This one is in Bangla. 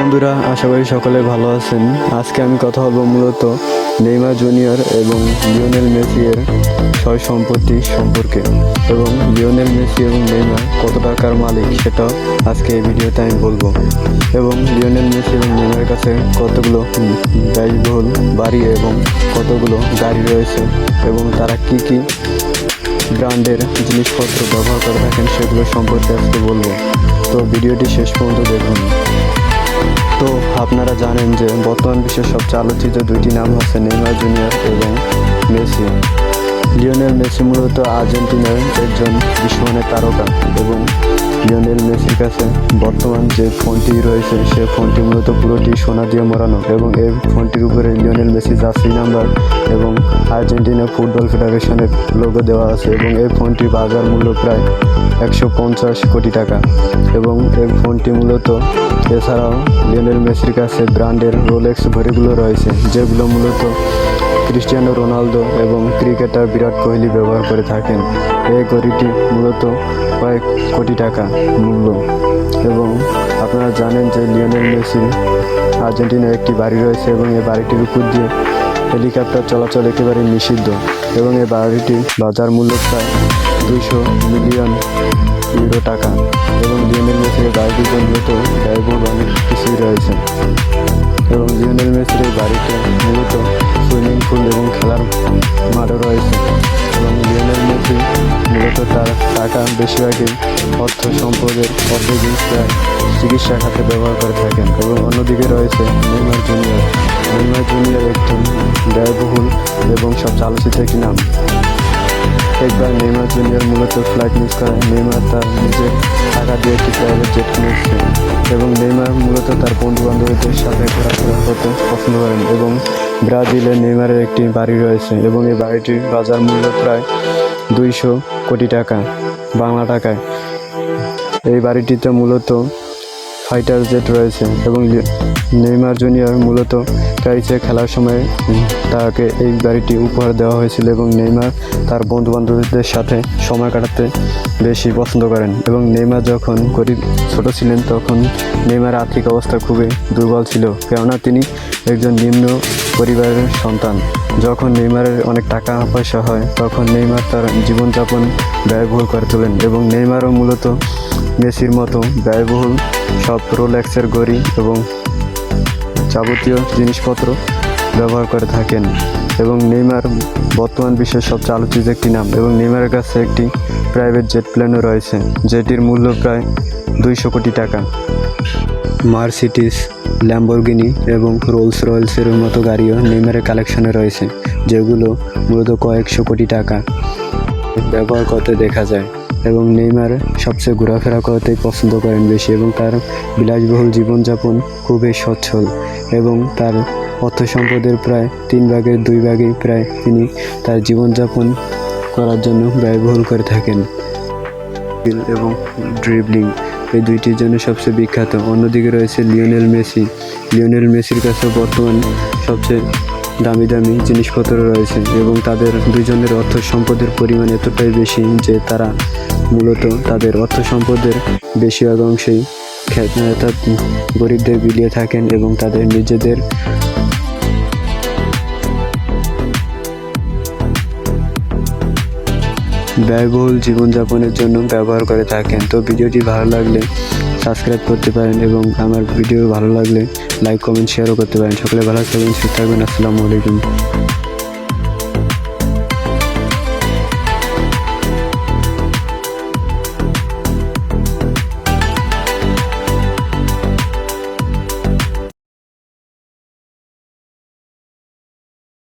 বন্ধুরা, আশা করি সকলে ভালো আছেন। আজকে আমি কথা বলবো মূলত নেইমার জুনিয়র এবং লিওনেল মেসি এর সয় সম্পত্তি সম্পর্কে, এবং লিওনেল মেসি এবং নেইমার কত টাকার মালিক সেটা আজকে এই ভিডিওতে আমি বলবো। এবং লিওনেল মেসি এবং নেইমারের কাছে কতগুলো ব্যয়বহুল বাড়ি এবং কতগুলো গাড়ি রয়েছে এবং তারা কি কি ব্র্যান্ডের জিনিসপত্র ব্যবহার করে থাকেন সেগুলো সম্পর্কে আজকে বলবো। তো ভিডিওটি শেষ পর্যন্ত দেখুন। তো আপনারা জানেন যে বর্তমান বিশ্বের সবচেয়ে আলোচিত দুইটি নাম হচ্ছে নেইমার জুনিয়র এবং মেসি। লিওনেল মেসি মূলত আর্জেন্টিনার একজন বিশ্বমানের তারকা, এবং লিওনেল মেসির কাছে বর্তমান যে ফোনটি রয়েছে সে ফোনটি মূলত পুরোটি সোনা দিয়ে মোড়ানো, এবং এই ফোনটির উপরে লিওনেল মেসি জার্সি নাম্বার এবং আর্জেন্টিনা ফুটবল ফেডারেশনের লোগো দেওয়া আছে, এবং এই ফোনটির বাজার মূল্য প্রায় 150 কোটি টাকা। এবং এই ফোনটি মূলত এছাড়াও লিওনেল মেসির কাছে ব্র্যান্ডের রোলেক্স ঘড়িগুলো রয়েছে, যেগুলো মূলত ক্রিস্টিয়ানো রোনালদো এবং ক্রিকেটার বিরাট কোহলি ব্যবহার করে থাকেন। এই ঘড়িটি মূলত কয়েক কোটি টাকা মূল্য। এবং আপনারা জানেন যে লিওনেল মেসির আর্জেন্টিনার একটি বাড়ি রয়েছে, এবং এই বাড়িটির উপর দিয়ে হেলিকপ্টার চলাচল একেবারে নিষিদ্ধ, এবং এই বাড়িটির বাজার মূল্য প্রায় 200 মিলিয়ন ইউরো টাকা। এবং লিওনেল মেসির বাড়িটির মূলত ব্যয়বহুল অনেক কিছুই রয়েছে। এবং লিওনেল মেসির এই বাড়িতে মূলত সুইমিং পুল এবং খেলার মাঠও রয়েছে। এবং লিওনেল মেসি মূলত তার টাকা বেশিরভাগই অর্থ সম্পদের অর্ধেক প্রায় চিকিৎসা খাতে ব্যবহার করে থাকেন। এবং অন্যদিকে রয়েছে নেইমার জুনিয়র। নেইমার জুনিয়র একটি ব্যয়বহুল এবং সবচেয়ে আলোচিত একটি নাম। একবার নেইমার জুনিয়র মূলত ফ্লাইট মিস করে নেইমার তার নিজের টাকা দিয়ে একটি প্রাইভেট জেট কিনেছে। এবং নেইমার মূলত তার বন্ধু বান্ধবীদের সাথে ঘোরাফেরা করতে পছন্দ করেন। এবং ব্রাজিলে নেইমারের একটি বাড়ি রয়েছে, এবং এই বাড়িটির বাজার মূল্য প্রায় 200 কোটি টাকা বাংলা টাকায়। এই বাড়িটিতে মূলত ফাইটার জেট রয়েছে। এবং নেইমার জুনিয়র মূলত প্যারিসে খেলার সময় তাকে এই বাড়িটি উপহার দেওয়া হয়েছিল, এবং নেইমার তার বন্ধু বান্ধবীদের সাথে সময় কাটাতে বেশি পছন্দ করেন। এবং নেইমার যখন ছোট ছিলেন তখন নেইমারের আর্থিক অবস্থা খুবই দুর্বল ছিল, কেননা তিনি একজন নিম্ন পরিবারের সন্তান। যখন নেইমারের অনেক টাকা পয়সা হয় তখন নেইমার তার জীবনযাপন ব্যয়বহুল করে তোলেন। এবং নেইমারও মূলত মেসির মতো ব্যয়বহুল সব রোলেক্সের ঘড়ি এবং যাবতীয় জিনিসপত্র ব্যবহার করে থাকেন। এবং নেইমার বর্তমান বিশ্বের সবচেয়ে আলোচিত একটি নাম, এবং নেইমারের কাছে একটি প্রাইভেট জেট প্লেনও রয়েছে, যেটির মূল্য প্রায় 200 কোটি টাকা। মার্সিডিজ, ল্যাম্বরগিনি এবং রোলস রয়েলসের মতো গাড়িও নেইমারের কালেকশনে রয়েছে, যেগুলো মূলত কয়েকশো কোটি টাকা ব্যবহার করতে দেখা যায়। এবং নেইমার সবচেয়ে ঘোরাফেরা করতেই পছন্দ করেন বেশি, এবং তার বিলাসবহুল জীবনযাপন খুবই সচ্ছল, এবং তার অর্থ সম্পদের প্রায় 3 ভাগের 2 ভাগই প্রায় তিনি তার জীবনযাপন করার জন্য ব্যয়বহুল করে থাকেন। এবং ড্রিবলিং এই দুইটির জন্য সবচেয়ে বিখ্যাত। অন্যদিকে রয়েছে লিওনেল মেসি। লিওনেল মেসির কাছে বর্তমান সবচেয়ে দামি দামি জিনিসপত্র রয়েছে, এবং তাদের দুইজনের অর্থ সম্পদের পরিমাণ এতটাই বেশি যে তারা মূলত তাদের অর্থ সম্পদের বেশিরভাগ অংশেই গরিবদের বিলিয়ে থাকেন, এবং তাদের নিজেদের ব্যয়বহুল জীবনযাপনের জন্য ব্যবহার করে থাকেন। তো ভিডিওটি ভালো লাগলে সাবস্ক্রাইব করতে পারেন, এবং আমার ভিডিও ভালো লাগলে লাইক কমেন্ট শেয়ারও করতে পারেন। সকলে ভালো থাকবেন, সুস্থ থাকবেন। আসসালামু আলাইকুম।